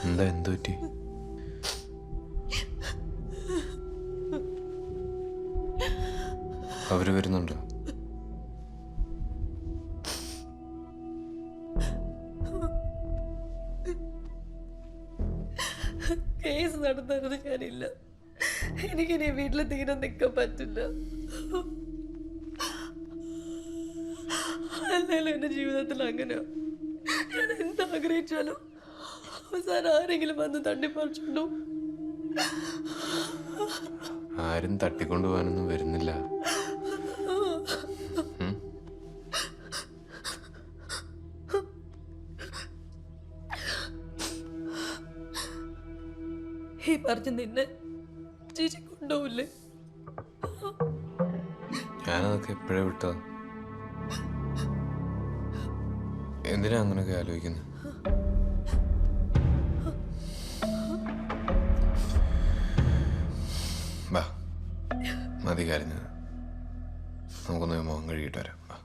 എന്താ എന്തു പറ്റി? അവര് വരുന്നുണ്ടോ? കേസ് നടന്നത് ഞാനില്ല. എനിക്കിനി വീട്ടിൽ തീരെ നിൽക്കാൻ പറ്റില്ല. അല്ലല്ലോ എൻ്റെ ജീവിതത്തിൽ അങ്ങനെയോ. ഞാൻ എന്താഗ്രഹിച്ചാലും അവസാനം ആരെങ്കിലും വന്ന് തട്ടിപ്പറിച്ചുണ്ടോ? ആരും തട്ടിക്കൊണ്ടുപോകാനൊന്നും വരുന്നില്ല. ഈ പറഞ്ഞ നിന്നെ ചേച്ചി കൊണ്ടുപോവില്ലേ? ഞാനതൊക്കെ എപ്പോഴേ വിട്ടതാ. എന്തിനാ അങ്ങനെയൊക്കെ ആലോചിക്കുന്നത്? വാ, മതി കരഞ്ഞത്. നമുക്കൊന്ന് മുഖം കഴുകിയിട്ട് വരാം. വാ.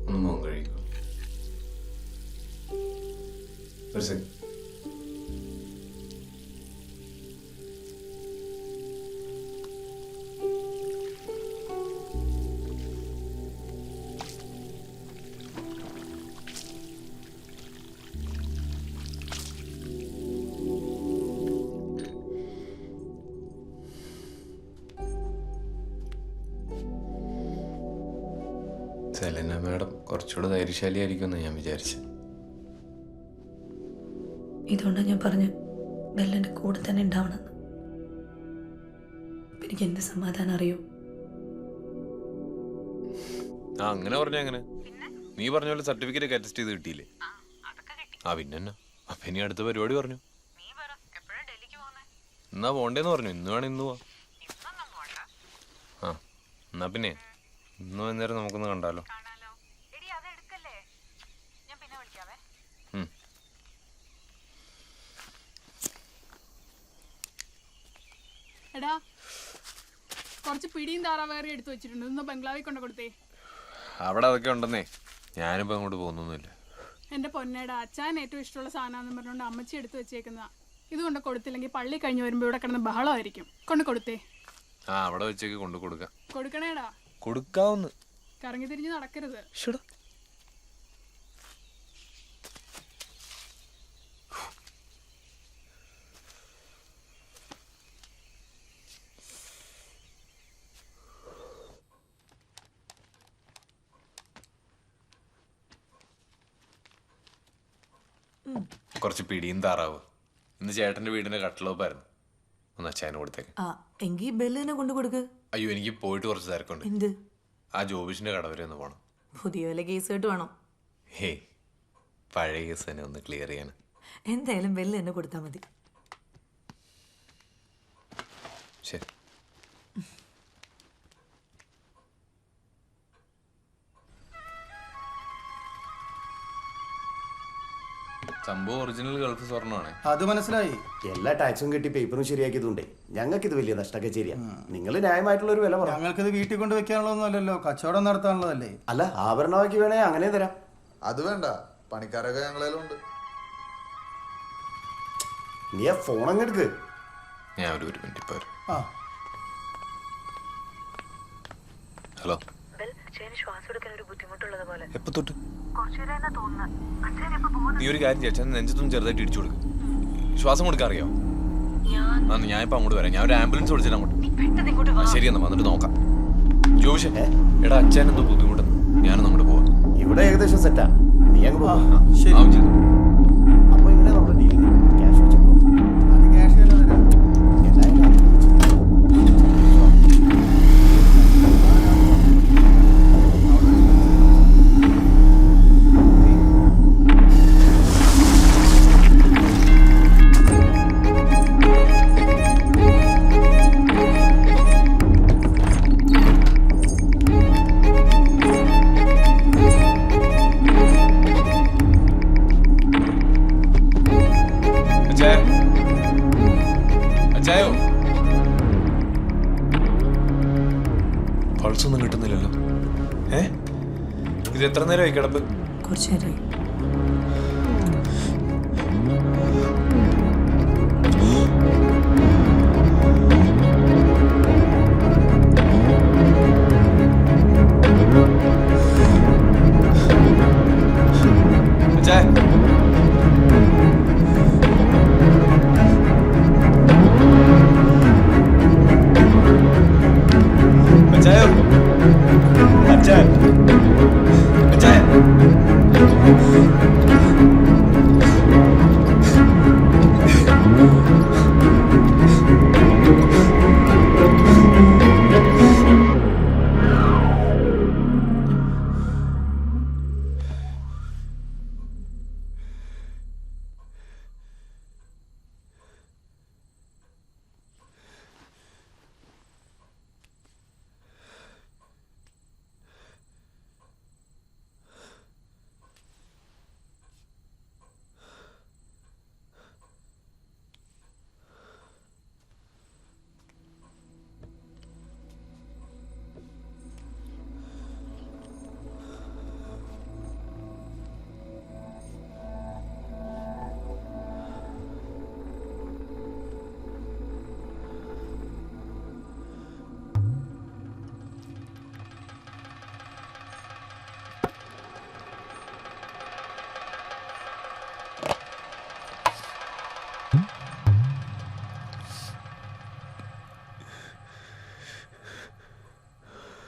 ഒന്ന് മുഖം കഴുകിക്കോ. ഒരു സെക്കൻഡ്. സെലീന മാഡം കുറച്ചുകൂടെ ധൈര്യശാലിയായിരിക്കുമെന്ന് ഞാൻ വിചാരിച്ചു. ഇതുകൊണ്ടാണ് ഞാൻ പറഞ്ഞു ബെല്ലൻ്റെ കൂടെ തന്നെ ഉണ്ടാവണമെന്ന്. എനിക്ക് എന്ത് സമാധാനം അറിയോ? ആ അങ്ങനെ പറഞ്ഞ അങ്ങനെ നീ പറഞ്ഞ പോലെ സർട്ടിഫിക്കറ്റ് ഒക്കെ അറ്റസ്റ്റ് ചെയ്ത് കിട്ടിയില്ലേ? ആ പിന്നെ അപ്പൊ ഇനി അടുത്ത പരിപാടി പറഞ്ഞു. എന്നാ പോണ്ടേന്ന് പറഞ്ഞു. ഇന്ന് വേണം ഇന്ന് പോവാ. ആ എന്നാ പിന്നെ ഇന്ന് വൈകുന്നേരം നമുക്കൊന്ന് കണ്ടാലോ? എടാ കുറച്ച് പിടിയും താറാവേറി എടുത്തു വെച്ചിട്ടുണ്ട്. ഒന്ന് ബംഗ്ലാവിൽ കൊണ്ട് കൊടുത്തേ. അവിടെ അതൊക്കെ ഉണ്ടെന്നേ. ഞാനിപ്പോ അങ്ങോട്ട് പോകുന്നൊന്നുമില്ല. എന്റെ പൊന്നേടാ, അച്ഛൻ ഏറ്റവും ഇഷ്ടമുള്ള സാധനം പറഞ്ഞുകൊണ്ട് അമ്മച്ചി എടുത്തു വെച്ചേക്കുന്നതാ. ഇതുകൊണ്ട് കൊടുത്തില്ലെങ്കിൽ പള്ളി കഴിഞ്ഞ് വരുമ്പോ ഇവിടെ കിടന്ന് ബഹളമായിരിക്കും. കൊണ്ട് കൊടുത്തേ. ആ അവിടെ വെച്ചേക്ക് കൊണ്ട് കൊടുക്കാം. കൊടുക്കണേടാ. കൊടുക്കാവുന്ന. കറങ്ങി തിരിഞ്ഞ് നടക്കരുത്. കുറച്ച് പിടിയും താറാവ്. ഇന്ന് ചേട്ടന്റെ വീടിന്റെ കട്ടിലോപ്പായിരുന്നു. ഒന്ന് അച്ഛന് കൊടുത്തേക്ക്. എങ്കിൽ ബെല്ലിനെ കൊണ്ട് കൊടുക്ക്. അയ്യോ എനിക്ക് പോയിട്ട് കുറച്ച് തിരക്കുണ്ട്. എന്ത്? ആ ജോബിഷിന്റെ കട വരെ ഒന്ന് പോണം. പുതിയ വല്ല കേസ് കേട്ട് വേണം? ഹേയ് പഴയ കേസ് തന്നെ ഒന്ന് ക്ലിയർ ചെയ്യാൻ. എന്തായാലും ബെല്ല് തന്നെ കൊടുത്താൽ മതി. ശരി. സംഭവം ഒറിജിനൽ ഗൾഫ് സ്വർണ്ണമാണ്. അത് മനസ്സിലായി. എല്ലാ ടാക്സും കെട്ടി പേപ്പറും ശരിയാക്കിയതുകൊണ്ടേ ഞങ്ങൾക്ക് ഇത് വലിയ നഷ്ടമൊക്കെ ശരിയാ. നിങ്ങൾ ന്യായമായിട്ടുള്ള ഒരു വില പറഞ്ഞു. ഞങ്ങൾക്കിത് വീട്ടിൽ കൊണ്ട് വെക്കാനുള്ളതൊന്നും അല്ലല്ലോ, കച്ചവടം നടത്താനുള്ളതല്ലേ. അല്ല ആഭരണമാക്കി വേണേ അങ്ങനെ തരാം. അത് വേണ്ട, പണിക്കാരൊക്കെ ഞങ്ങളേലുണ്ട്. നീ ആ ഫോൺ അങ്ങ് എടുക്ക്. ഞാൻ ഒരു മിനിറ്റ് ഇപ്പൊ വരും. ഹലോ. എപ്പോ തൊട്ട്? നീ ഒരു കാര്യം ചെയ്യാം, നെഞ്ചത്തൊന്നും ചെറുതായിട്ട് ഇടിച്ചു കൊടുക്കും. ശ്വാസം കൊടുക്കാൻ അറിയോ? ഞാൻ ഇപ്പൊ അങ്ങോട്ട് വരാം. ഞാൻ ഒരു ആംബുലൻസ് വിളിച്ചിട്ട് അങ്ങോട്ട്. ശരി എന്നാ വന്നിട്ട് നോക്കാം. ജോബിഷേ എടാ അച്ഛൻ എന്തോ ബുദ്ധിമുട്ടെന്ന്. ഞാനും അങ്ങോട്ട് പോവാം. ഇവിടെ ഏകദേശം സെറ്റാ. നീ അങ്ങ് പോവാ. ശരി. അപ്പൊ ഇങ്ങനെ നമ്മുടെ ഡീലിങ് ക്യാഷ് വെച്ചേക്കോ. അത് ക്യാഷ് തന്നെ തരാം. അച്ചായോ പൾസ് ഒന്നും കിട്ടുന്നില്ലല്ലോ. ഇത് എത്ര നേരമായി കിടപ്പ്? കുറച്ചു നേരമായി. അച്ചായ അച്ചായോ അച്ചായ അച്ചായ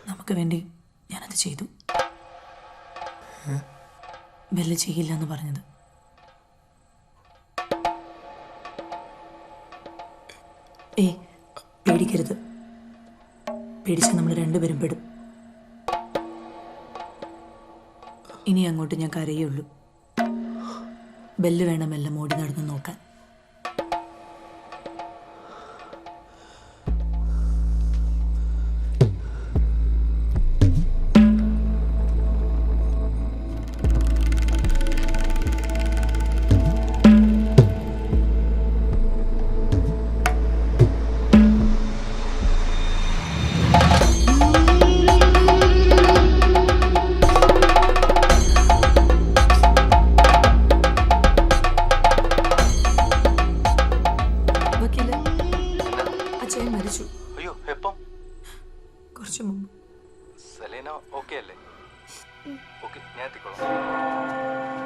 നമുക്ക് വേണ്ടി ഞാനത് ചെയ്തു. ബെല്ല് ചെയ്യില്ല എന്ന് പറഞ്ഞത്. പേടിക്കരുത്. പേടിച്ച് നമ്മൾ രണ്ടുപേരും പെടും. ഇനി അങ്ങോട്ട് ഞാൻ കരയുള്ളൂ. ബെല്ല് വേണമെല്ലാം ഓടി നടന്ന് നോക്കാൻ. അച്ഛൻ മരിച്ചു. അയ്യോ, എപ്പം? കുറച്ചു മുമ്പ്. സെലീന ഓക്കെ അല്ലേ? ഓക്കെ, ഞാൻ എത്തിക്കോളാം.